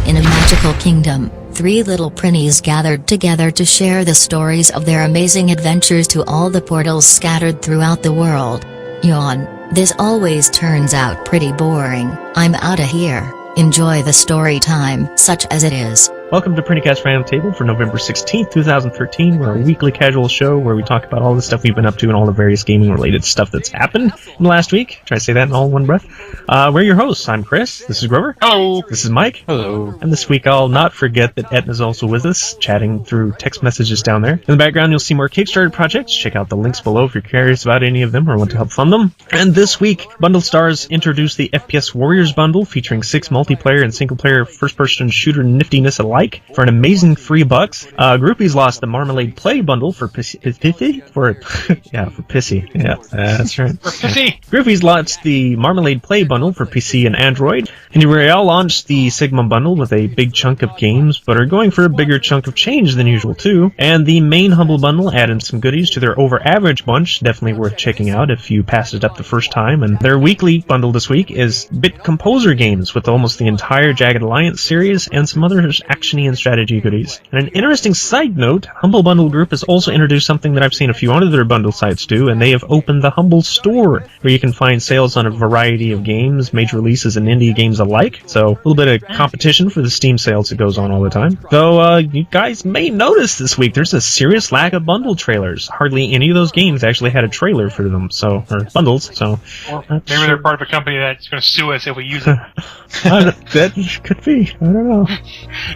In a magical kingdom, 3 little prinnies gathered together to share the stories of their amazing adventures to all the portals scattered throughout the world. Yawn, this always turns out pretty boring. I'm outta here. Enjoy the story time, such as it is. Welcome to PrinnyCast Roundtable for November 16th, 2013. We're a weekly casual show where we talk about all the stuff we've been up to and all the various gaming-related stuff that's happened in the last week. Try to say that in all one breath. We're your hosts. I'm Chris. This is Grover. Hello. This is Mike. Hello. And this week I'll not forget that Etna's also with us, chatting through text messages down there. In the background you'll see more Kickstarter projects. Check out the links below if you're curious about any of them or want to help fund them. And this week, Bundle Stars introduced the FPS Warriors bundle featuring 6 multiplayer and single-player first-person shooter niftiness alike for an amazing $3. Groupies lost the Marmalade Play bundle for Pissy. For Pissy. Yeah, that's right. For Pissy. Groupies launched the Marmalade Play bundle for PC and Android. Indie Royale launched the Sigma bundle with a big chunk of games, but are going for a bigger chunk of change than usual too. And the main Humble bundle added some goodies to their over-average bunch, definitely worth checking out if you passed it up the first time. And their weekly bundle this week is Bit Composer games with almost the entire Jagged Alliance series and some other actiony and strategy goodies. And an interesting side note, Humble Bundle Group has also introduced something that I've seen a few other bundle sites do, and they have opened the Humble Store, where you can find sales on a variety of games, major releases and indie games alike. So a little bit of competition for the Steam sales that goes on all the time. Though you guys may notice this week there's a serious lack of bundle trailers. Hardly any of those games actually had a trailer for them, or bundles. So well, maybe they're part of a company that's going to sue us if we use it. That could be. I don't know.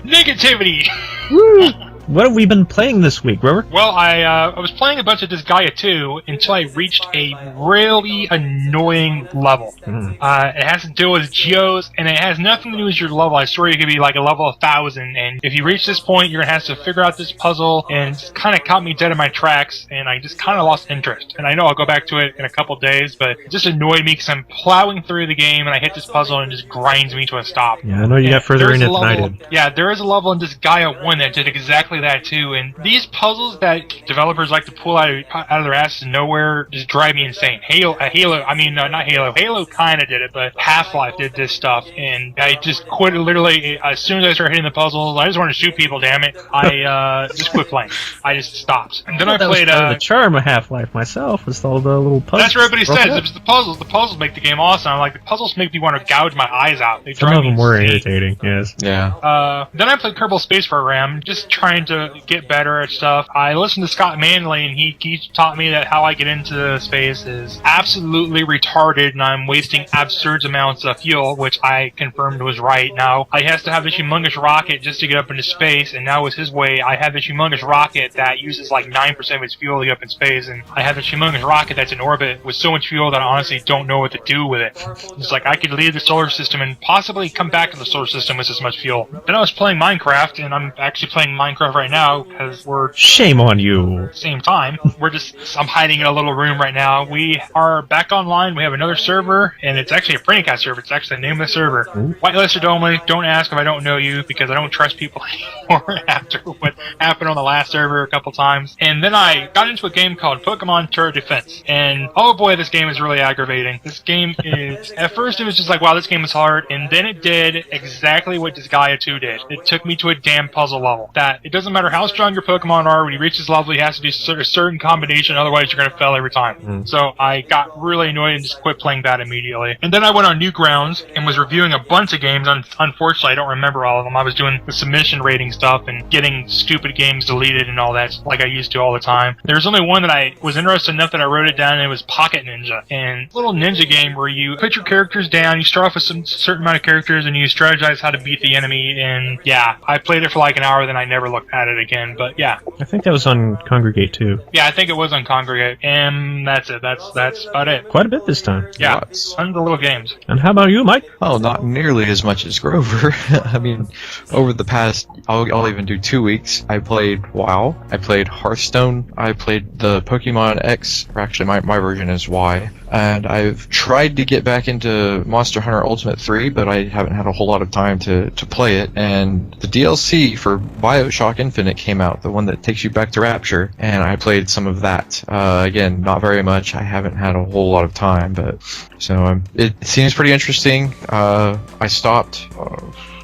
Negativity! Woo! What have we been playing this week, Grover? Well, I was playing a bunch of Disgaea 2 until I reached a really annoying level. It has to do with geos, and it has nothing to do with your level. I swear you could be like a level 1,000, and if you reach this point, you're going to have to figure out this puzzle, and it's kind of caught me dead in my tracks, and I just kind of lost interest. And I know I'll go back to it in a couple days, but it just annoyed me because I'm plowing through the game, and I hit this puzzle, and it just grinds me to a stop. Yeah, I know you got further in it than I did. Yeah, there is a level in Disgaea 1 that did exactly that too, and these puzzles that developers like to pull out of their asses nowhere just drive me insane. Halo kind of did it, but Half-Life did this stuff, and I just quit literally as soon as I started hitting the puzzles. I just wanted to shoot people, damn it. I just quit playing. I just stopped. And then I played the charm of Half-Life myself was all the little puzzles. That's what everybody says. It was the puzzles. The puzzles make the game awesome. I'm like, the puzzles make me want to gouge my eyes out. They Some of them were irritating, yes. Yeah. Then I played Kerbal Space Program, just trying to get better at stuff. I listened to Scott Manley, and he taught me that how I get into space is absolutely retarded, and I'm wasting absurd amounts of fuel, which I confirmed was right. Now, I has to have this humongous rocket just to get up into space, and now with his way, I have this humongous rocket that uses like 9% of its fuel to get up in space, and I have this humongous rocket that's in orbit with so much fuel that I honestly don't know what to do with it. It's like I could leave the solar system and possibly come back to the solar system with this much fuel. Then I was playing Minecraft, and I'm actually playing Minecraft right now, because we're... Shame on you. Same time. I'm hiding in a little room right now. We are back online. We have another server, and it's actually a PrinnyCast server. It's actually the name of the server. Whitelisted only. Don't ask if I don't know you, because I don't trust people anymore after what happened on the last server a couple times. And then I got into a game called Pokemon Tower Defense. And oh boy, this game is really aggravating. This game is... At first it was just like, wow, this game is hard. And then it did exactly what Disgaea 2 did. It took me to a damn puzzle level. That it doesn't matter how strong your Pokemon are, when you reach this level, you have to do a certain combination, otherwise you're going to fail every time. So I got really annoyed and just quit playing that immediately. And then I went on Newgrounds and was reviewing a bunch of games. Unfortunately, I don't remember all of them. I was doing the submission rating stuff and getting stupid games deleted and all that, like I used to all the time. There was only one that I was interested enough that I wrote it down, and it was Pocket Ninja. And it's a little ninja game where you put your characters down, you start off with some certain amount of characters, and you strategize how to beat the enemy. And yeah, I played it for like an hour, then I never looked at it again. But yeah. I think that was on Congregate too. Yeah, I think it was on Congregate, and that's it. That's about it. Quite a bit this time. Yeah, tons of little games. And how about you, Mike? Oh, not nearly as much as Grover. I mean, over the past, I'll even do 2 weeks, I played WoW, I played Hearthstone, I played the Pokemon X, or actually my version is Y. and I've tried to get back into Monster Hunter Ultimate 3, but I haven't had a whole lot of time to play it. And the DLC for BioShock Infinite came out, the one that takes you back to Rapture, and I played some of that. Again, not very much. I haven't had a whole lot of time, but so it seems pretty interesting. I stopped.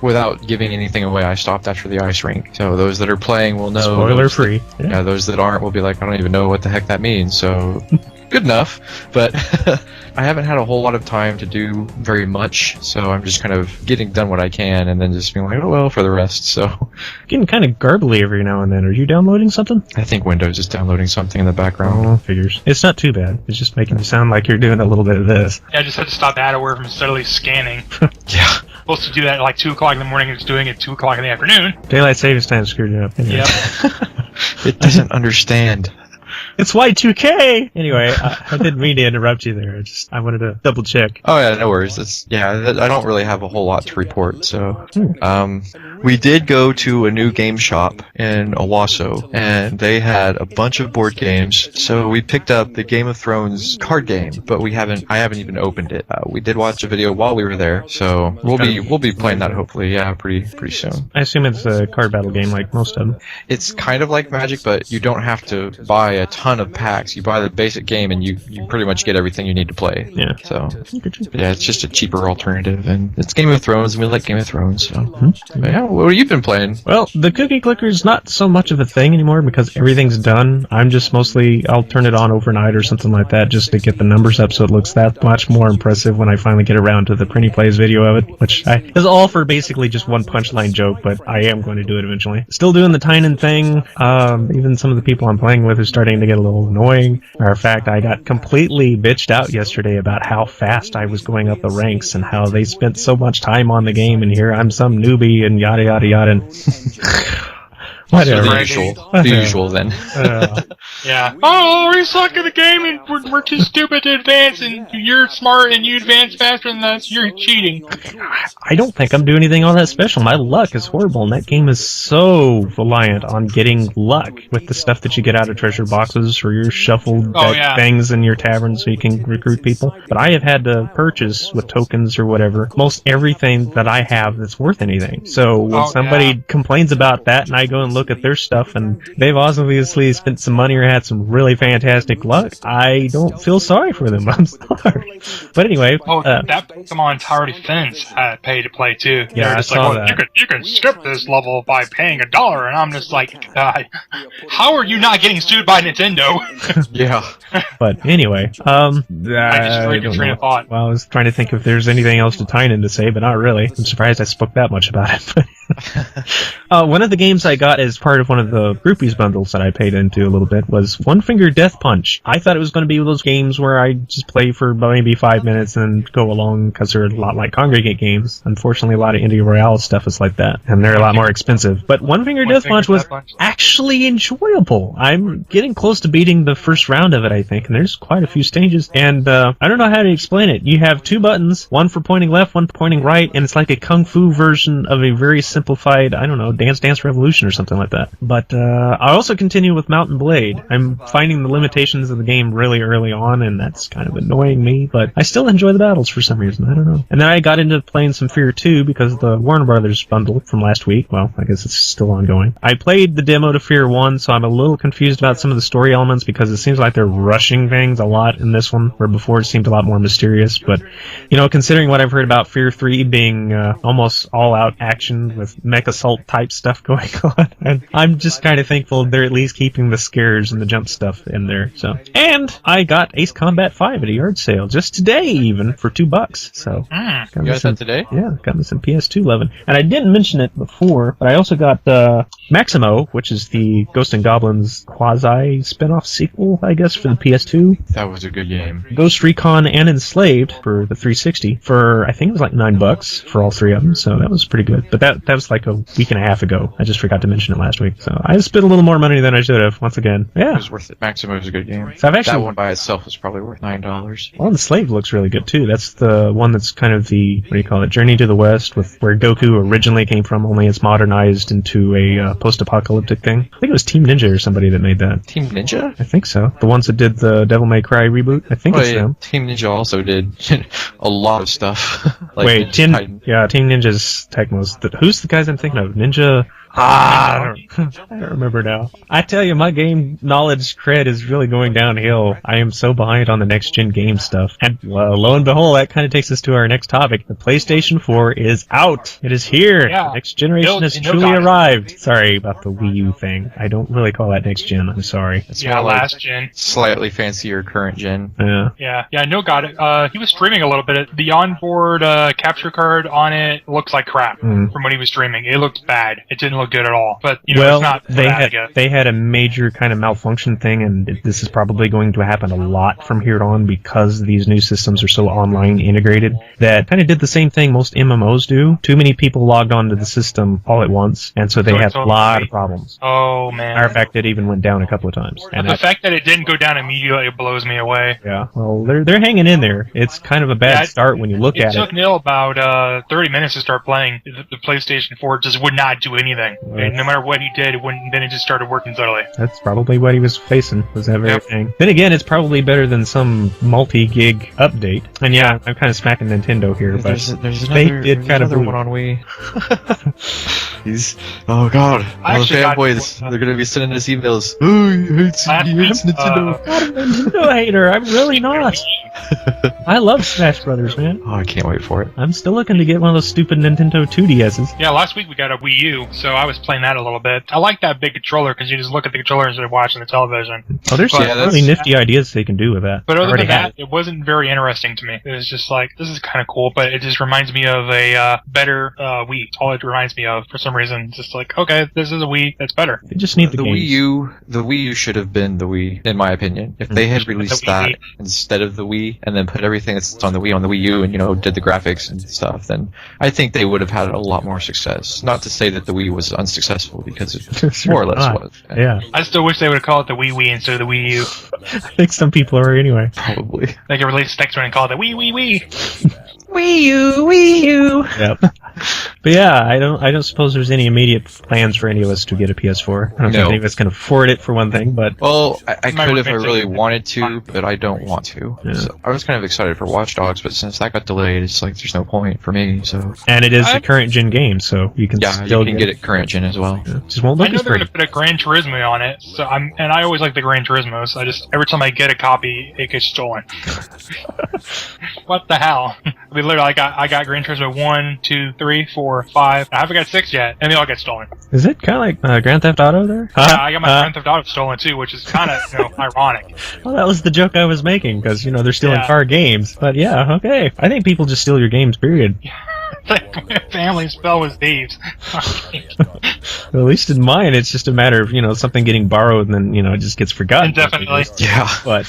Without giving anything away, I stopped after the ice rink. So those that are playing will know. Spoiler free. Yeah, those that aren't will be like, I don't even know what the heck that means. So good enough. But I haven't had a whole lot of time to do very much. So I'm just kind of getting done what I can and then just being like, oh well, for the rest. So Getting kind of garbly every now and then. Are you downloading something? I think Windows is downloading something in the background. Oh, figures. It's not too bad. It's just making you sound like you're doing a little bit of this. Yeah, I just had to stop AdAware from steadily scanning. Yeah. Supposed to do that at like 2 o'clock in the morning, and it's doing it at 2 o'clock in the afternoon. Daylight savings time screwed it up. Anyway. Yep. It doesn't understand. It's Y2K! Anyway, I didn't mean to interrupt you there. I wanted to double check. Oh yeah, no worries. I don't really have a whole lot to report. So, we did go to a new game shop in Owasso, and they had a bunch of board games. So we picked up the Game of Thrones card game, but I haven't even opened it. We did watch a video while we were there, so we'll be playing that hopefully. Yeah, pretty soon. I assume it's a card battle game like most of them. It's kind of like Magic, but you don't have to buy a ton of packs. You buy the basic game, and you pretty much get everything you need to play. Yeah. So yeah, it's just a cheaper alternative, and it's Game of Thrones, and we like Game of Thrones. So but yeah, what have you been playing? Well, the cookie clicker's not so much of a thing anymore because everything's done. I'm just I'll turn it on overnight or something like that just to get the numbers up so it looks that much more impressive when I finally get around to the Prinny Plays video of it, which is all for basically just one punchline joke, but I am going to do it eventually. Still doing the Tynan thing. Even some of the people I'm playing with are starting to get a little annoying. Matter of fact, I got completely bitched out yesterday about how fast I was going up the ranks and how they spent so much time on the game, and here I'm some newbie and yada yada yada. Whatever. The usual then. Yeah. Oh, we suck at the game and we're too stupid to advance, and you're smart and you advance faster than us. You're cheating. I don't think I'm doing anything all that special. My luck is horrible, and that game is so reliant on getting luck with the stuff that you get out of treasure boxes or your shuffled deck things in your tavern so you can recruit people. But I have had to purchase with tokens or whatever most everything that I have that's worth anything. So when somebody complains about that and I go and look at their stuff and they've obviously spent some money or had some really fantastic luck, I don't feel sorry for them. I'm sorry. But anyway. That Pokemon Tower Defense had pay to play too. Yeah, I saw that. You can skip this level by paying $1, and I'm just like, how are you not getting sued by Nintendo? Yeah. But anyway, I destroyed your train of thought. Well, I was trying to think if there's anything else to Tynan to say, but not really. I'm surprised I spoke that much about it. One of the games I got as part of one of the Groupies bundles that I paid into a little bit was One Finger Death Punch. I thought it was going to be those games where I just play for maybe 5 minutes and go along because they're a lot like Congregate games. Unfortunately, a lot of Indie Royale stuff is like that, and they're a lot more expensive. But One Finger Death Punch was actually enjoyable. I'm getting close to beating the first round of it, I think, and there's quite a few stages. And I don't know how to explain it. You have 2 buttons, one for pointing left, one for pointing right, and it's like a kung fu version of a very simplified, I don't know, Dance Revolution or something like that. But I also continue with Mountain Blade. I'm finding the limitations of the game really early on, and that's kind of annoying me, but I still enjoy the battles for some reason. I don't know. And then I got into playing some Fear 2 because of the Warner Brothers bundle from last week. Well, I guess it's still ongoing. I played the demo to Fear 1, so I'm a little confused about some of the story elements because it seems like they're rushing things a lot in this one, where before it seemed a lot more mysterious. But, you know, considering what I've heard about Fear 3 being almost all-out action with mech assault type stuff going on, and I'm just kind of thankful they're at least keeping the scares and the jump stuff in there. So, and I got Ace Combat 5 at a yard sale just today, even for $2. So, you got that today? Yeah, got me some PS2 loving. And I didn't mention it before, but I also got Maximo, which is the Ghost and Goblins quasi spin-off sequel, I guess, for the PS2. That was a good game. Ghost Recon and Enslaved for the 360 for, I think it was like $9 for all 3 of them. So that was pretty good. But that was like a week and a half ago. I just forgot to mention it last week. So I spent a little more money than I should have, once again. Yeah. It was worth it. Maximo was a good game. So that one by itself was probably worth $9. Well, Enslaved looks really good too. That's the one that's kind of the, what do you call it, Journey to the West, with where Goku originally came from, only it's modernized into a post-apocalyptic thing. I think it was Team Ninja or somebody that made that. Team Ninja? I think so. The ones that did the Devil May Cry reboot. I think it's them. Team Ninja also did a lot of stuff. Like Wait, Team Ninja's Tecmo's. Who's the guys I'm thinking of? Ninja. I don't remember now. I tell you, my game knowledge cred is really going downhill. I am so behind on the next-gen game stuff. And lo and behold, that kind of takes us to our next topic. The PlayStation 4 is out. It is here. Yeah. The next generation has truly arrived. Sorry about the Wii U thing. I don't really call that next gen. I'm sorry. It's Yeah, more like last gen. slightly fancier current gen. Yeah. Yeah, no, got it. He was streaming a little bit. The onboard capture card on it looks like crap from when he was streaming. It looked bad. It didn't look good at all. But, you know, it's not bad, I guess. They had a major kind of malfunction thing, and this is probably going to happen a lot from here on because these new systems are so online integrated that kind of did the same thing most MMOs do. Too many people logged onto the system all at once, and so they had a lot of problems. Oh, man. Matter of fact, it even went down a couple of times. And the fact that it didn't go down immediately blows me away. Yeah, well, they're hanging in there. It's kind of a bad start when you look at it. It took Neil about 30 minutes to start playing. The PlayStation 4 just would not do anything. And no matter what he did, then it just started working totally. That's probably what he was facing, was that very thing. Then again, it's probably better than some multi-gig update. And yeah, I'm kind of smacking Nintendo here, but they did kind of one on Wii. Oh god, all the fanboys, they're gonna be sending us emails. Oh, he hates Nintendo. I'm not a Nintendo hater, I'm really not. I love Smash Brothers, man. Oh, I can't wait for it. I'm still looking to get one of those stupid Nintendo 2DSs. Yeah, last week we got a Wii U, so I was playing that a little bit. I like that big controller because you just look at the controller instead of watching the television. Oh, there's some really nifty ideas they can do with that. But other than that, it wasn't very interesting to me. It was just like, this is kind of cool, but it just reminds me of a better Wii. That's all it reminds me of for some reason. Just like, okay, this is a Wii that's better. They just need the games. The Wii U should have been the Wii, in my opinion. If they had released that instead of the Wii, and then put everything that's on the Wii U, and did the graphics and stuff, then I think they would have had a lot more success. Not to say that the Wii was unsuccessful, because it more or less was. Yeah. I still wish they would have called it the Wii instead of the Wii U. I think some people are anyway. Probably. They could release the next one and call it the Wii. Wii U. Yep. But yeah, I don't suppose there's any immediate plans for any of us to get a PS4. I don't think any of us can afford it for one thing, but well, I could if I really wanted to, but I don't want to. Yeah. So I was kind of excited for Watch Dogs, but since that got delayed, it's like there's no point for me. So and it is a current gen game, so you can still get it current gen as well. Yeah. Just won't look I know they're going to put a Gran Turismo on it, so I always like the Gran Turismo, so every time I get a copy, it gets stolen. What the hell? I mean, literally, I got Gran Turismo 1, 2, 3, 4, 5. I haven't got 6 yet, and they all get stolen. Is it kind of like Grand Theft Auto there? Yeah, I got my Grand Theft Auto stolen too, which is kind of ironic. Well, that was the joke I was making, because they're stealing car games. But yeah, okay. I think people just steal your games, period. Like, family spell was thieves. Well, at least in mine, it's just a matter of, something getting borrowed and then, it just gets forgotten. Indefinitely. Yeah. But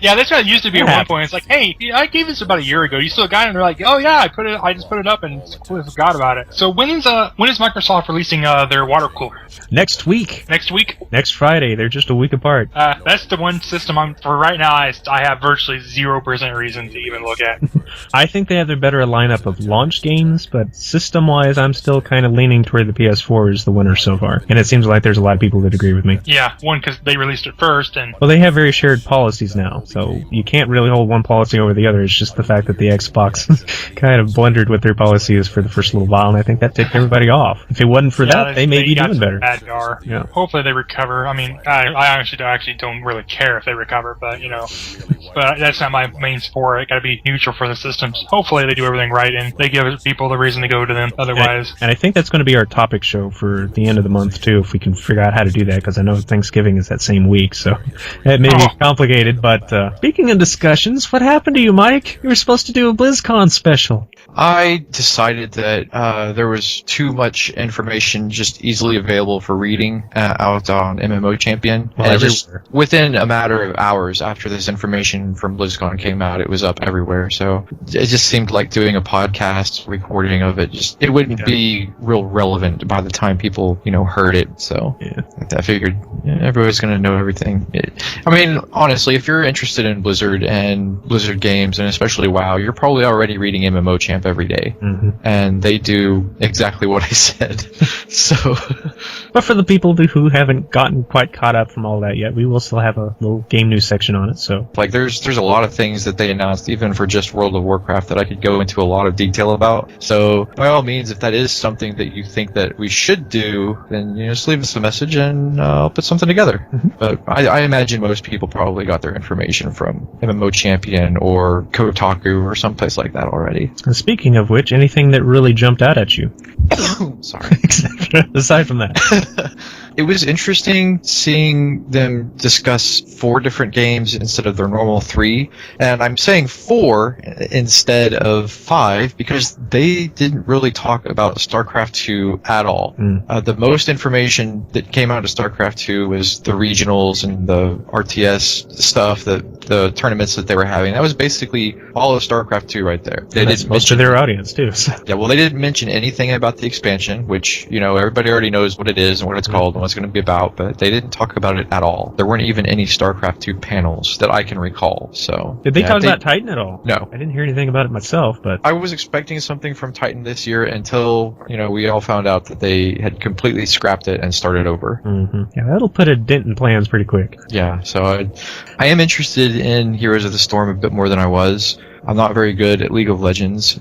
that's what it used to be at one point. It's like, hey, I gave this about a year ago. You still got it? And they're like, oh yeah, I just put it up and completely forgot about it. So when is Microsoft releasing their water cooler? Next week. Next week? Next Friday. They're just a week apart. That's the one system for right now. I have virtually 0% reason to even look at. I think they have their better lineup of launch games, but system-wise, I'm still kind of leaning toward the PS4 is the winner so far. And it seems like there's a lot of people that agree with me. Yeah, one, because they released it first, and... Well, they have very shared policies now, so you can't really hold one policy over the other. It's just the fact that the Xbox kind of blundered with their policies for the first little while, and I think that ticked everybody off. If it wasn't for that, they may be doing better. Bad gar. Yeah. Hopefully they recover. I mean, I actually don't really care if they recover, but, but that's not my main sport. It gotta be neutral for the systems. Hopefully they do everything right, and they give people the reason to go to them. Otherwise... And I think that's going to be our topic show for the end of the month, too, if we can figure out how to do that, because I know Thanksgiving is that same week, so it may be complicated, but speaking of discussions, what happened to you, Mike? You were supposed to do a BlizzCon special. I decided that there was too much information just easily available for reading out on MMO Champion. Well, and just within a matter of hours after this information from BlizzCon came out, it was up everywhere. So it just seemed like doing a podcast recording of it. It wouldn't be real relevant by the time people, heard it. So I figured everybody's going to know everything. I mean, honestly, if you're interested in Blizzard and Blizzard games, and especially WoW, you're probably already reading MMO Champ every day. And they do exactly what I said. So, but for the people who haven't gotten quite caught up from all that yet, we will still have a little game news section on it. So, like, there's a lot of things that they announced, even for just World of Warcraft, that I could go into a lot of detail about. So, by all means, if that is something that you think that we should do, then just leave us a message and I'll put something together. But I imagine most people probably got their information from MMO Champion or Kotaku or someplace like that already. And speaking of which, anything that really jumped out at you? Sorry. Aside from that. It was interesting seeing them discuss 4 different games instead of their normal 3. And I'm saying 4 instead of 5 because they didn't really talk about StarCraft 2 at all. The most information that came out of StarCraft 2 was the regionals and the RTS stuff, the tournaments that they were having. That was basically all of StarCraft 2 right there. They didn't most of their audience, too. So. Yeah, well, they didn't mention anything about the expansion, which, everybody already knows what it is and what it's called and what it's going to be about, but they didn't talk about it at all. There weren't even any StarCraft 2 panels that I can recall. So did they talk about Titan at all? No. I didn't hear anything about it myself, but I was expecting something from Titan this year until, we all found out that they had completely scrapped it and started over. Yeah, that'll put a dent in plans pretty quick. Yeah, so I am interested in Heroes of the Storm a bit more than I was. I'm not very good at League of Legends.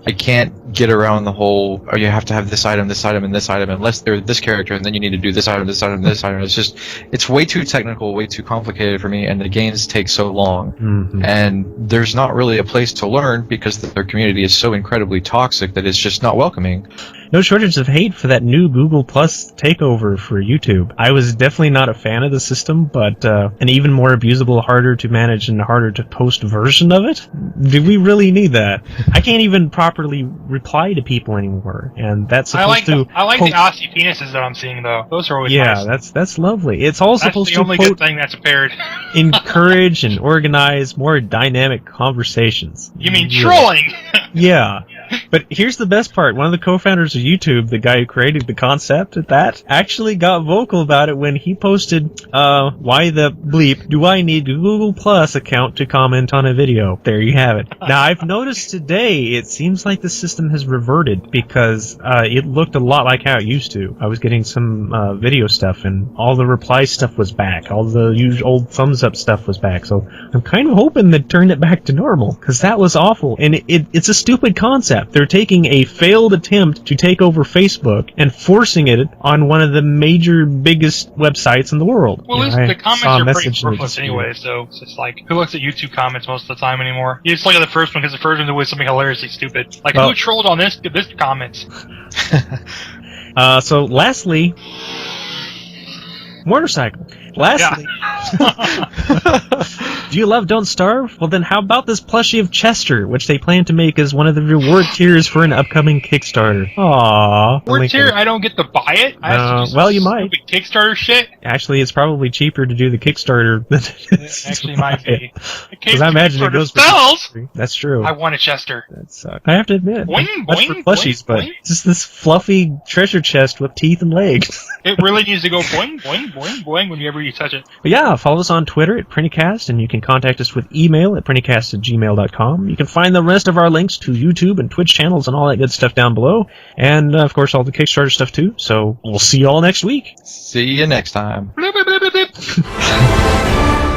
I can't get around the whole, you have to have this item, and this item, unless they're this character, and then you need to do this item, this item, this item. It's way too technical, way too complicated for me, and the games take so long. And there's not really a place to learn because their community is so incredibly toxic that it's just not welcoming. No shortage of hate for that new Google Plus takeover for YouTube. I was definitely not a fan of the system, but an even more abusable, harder to manage, and harder to post version of it? Do we really need that? I can't even properly reply to people anymore, and that's supposed to... I like the Aussie penises that I'm seeing, though. Those are always nice. that's lovely. It's all supposed to... That's the only good thing that's appeared. encourage and organize more dynamic conversations. You mean trolling? Yeah. But here's the best part. One of the co-founders of YouTube, the guy who created the concept of that, actually got vocal about it when he posted, why the bleep do I need a Google Plus account to comment on a video? There you have it. Now, I've noticed today, it seems like the system has reverted because it looked a lot like how it used to. I was getting some video stuff, and all the reply stuff was back. All the usual old thumbs up stuff was back. So I'm kind of hoping they turned it back to normal, because that was awful. And it's a stupid concept. They're taking a failed attempt to take over Facebook and forcing it on one of the major, biggest websites in the world. Well, the comments are pretty worthless anyway, so it's just like, who looks at YouTube comments most of the time anymore? You just look at the first one because the first one was something hilariously stupid. Like, who trolled on this comments? So, lastly... Motorcycle. Lastly, do you love Don't Starve? Well, then how about this plushie of Chester, which they plan to make as one of the reward tiers for an upcoming Kickstarter? Aww. Reward tier? I don't get to buy it? Well, you might. Kickstarter shit? Actually, it's probably cheaper to do the Kickstarter than it is actually might be. Because I imagine it goes for... That's true. I want a Chester. That sucks. I have to admit. Boing, much boing, for plushies, boing, but boing. just this fluffy treasure chest with teeth and legs. It really needs to go boing, boing, boing, boing whenever you touch it. But yeah, follow us on Twitter at PrinnyCast, and you can contact us with email at PrinnyCast@gmail.com. You can find the rest of our links to YouTube and Twitch channels and all that good stuff down below. And, of course, all the Kickstarter stuff, too. So we'll see you all next week. See you next time. Bloop, bloop, bloop, bloop.